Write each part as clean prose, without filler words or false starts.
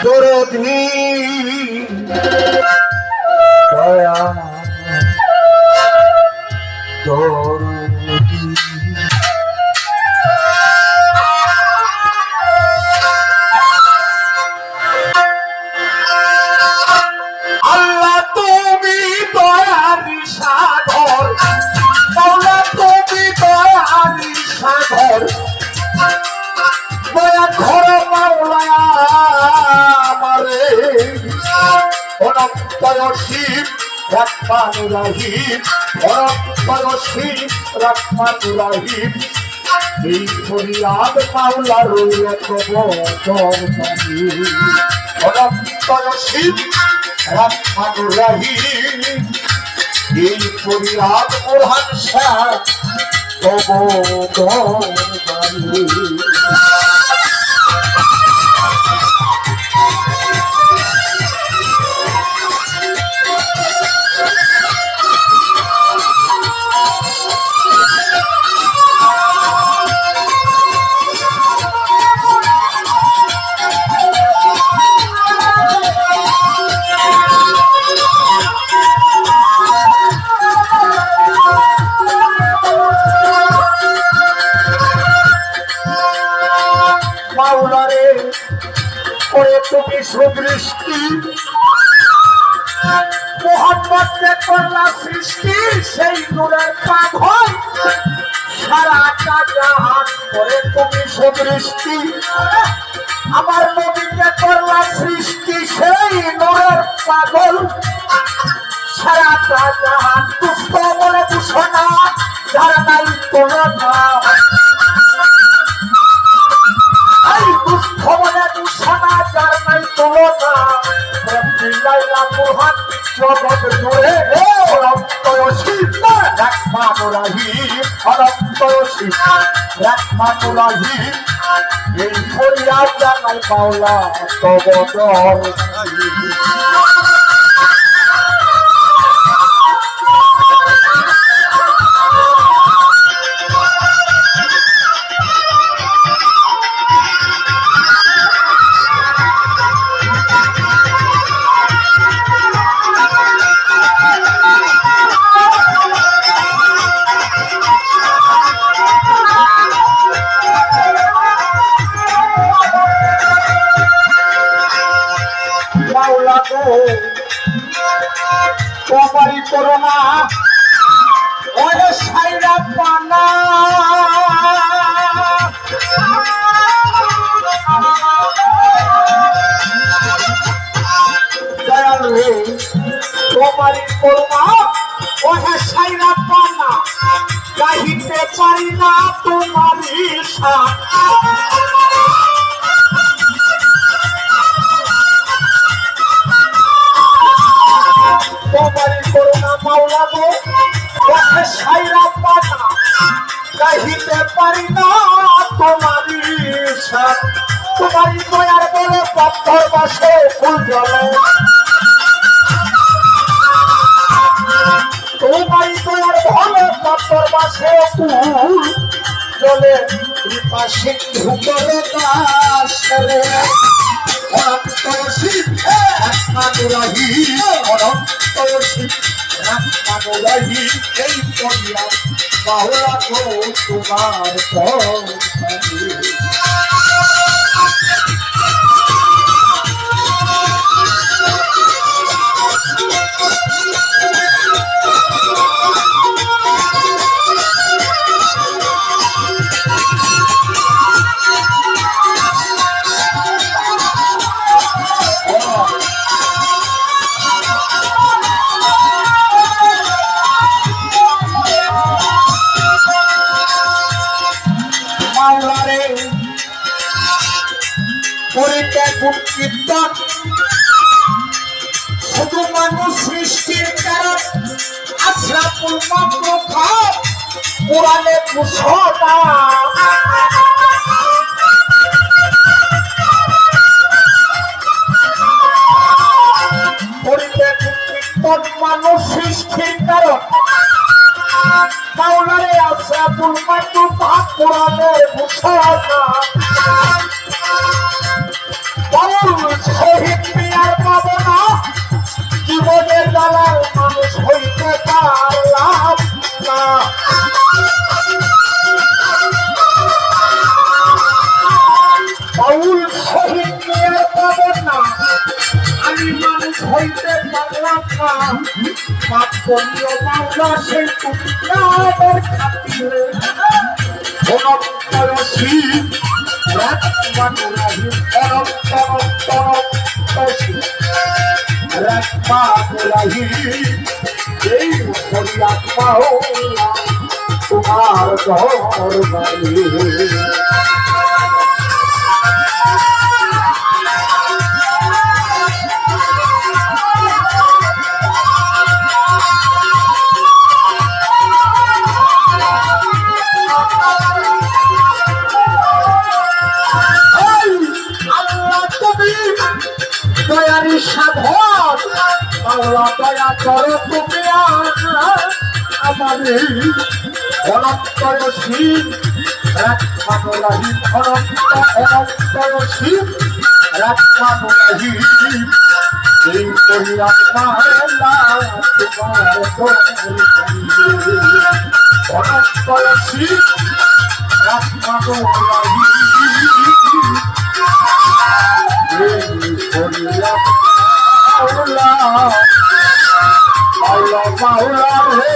দরদি দয়া দরদি আল্লাহ তুমি দয়ারি সাগর, মাওলা তুমি দয়ারি সাগর, দয়া ঘর মাওলা আমারে অনন্তয় শিব রহমান রহিম, অনন্তয় শিব রহমান রহিম, এই ফরিয়াদ মাওলার এত বড় বাণী। অনন্তয় শিব রহমান রহিম, এই ফরিয়াদ মোরহান শাহ তব দরবারে। মাওলারে করে তুমি সুদৃষ্টি, মোহাম্মদকে করলা সৃষ্টি, সেই নূরের পাগল সারাটা জাহান করে তুমি সুদৃষ্টি। আমার নবীকে করলা সৃষ্টি, সেই নূরের পাগল সারাটা জাহান। দুষ্ট বলে দূষণা যার নাই তুলনা, দুঃখ বলে দূষণা যার নাই তুলনা। মিলাইলা কুরআন জগৎ জুড়ে, অনন্তয় শিব রহমান রহিম, অনন্তয় শিব রহমান রহিম, এই ফরিয়াদ জানাই মাওলা তব দরবারে। তোমারই করোনা ওরে সাইরা পানা, দয়াল রে তোমারই করোনা ওরে সাইরা পানা, গাহিতে পারি না তোমারই শান। তোমারই করুণা মাওলা গো ওঠে সাইরা পানা, গাহিতে পারি না তোমারই শান। তোমারই দয়ার বলে পাথর বাসে ফুল জলে, তোমারই দয়ার বলে পাথর বাসে ফুল জলে, কৃপা সিন্ধু করে দাসরে। অনন্তয় শিব রহমান রহিম, অনন্তয় শিব রহমান রহিম, এই ফরিয়াদ মাওলা গো তোমার দরবারে। কীর্তন শুধু মানুষ সৃষ্টির কারণ, আশরাফুল মাখলুকাত কোরআনে ঘোষণা। মানুষ সৃষ্টির কারণ, মাওলারে আশরাফুল মাখলুকাত কোরআনে ঘোষণা। হইতে পারলাম না মাপ করিও মাওলা সেই তোমাদের খাতিরে অনন্তরসী রাখমানুরাহি অনন্তরসী রাখমানুরাহি এই করিয়া মাওলা তোমার দরবারে দয়ারি সাধন আল্লাহ দয়া করো তুমি আমাদের অনন্তরসী রাখমানুরাহি অনন্তরসী রাখমানুরাহি এই করিয়া মাওলা তোমার অনন্তরসী রাখমানুরাহি মাওলা মাওলা রে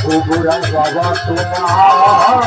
ও বুড়া বাবা তোমার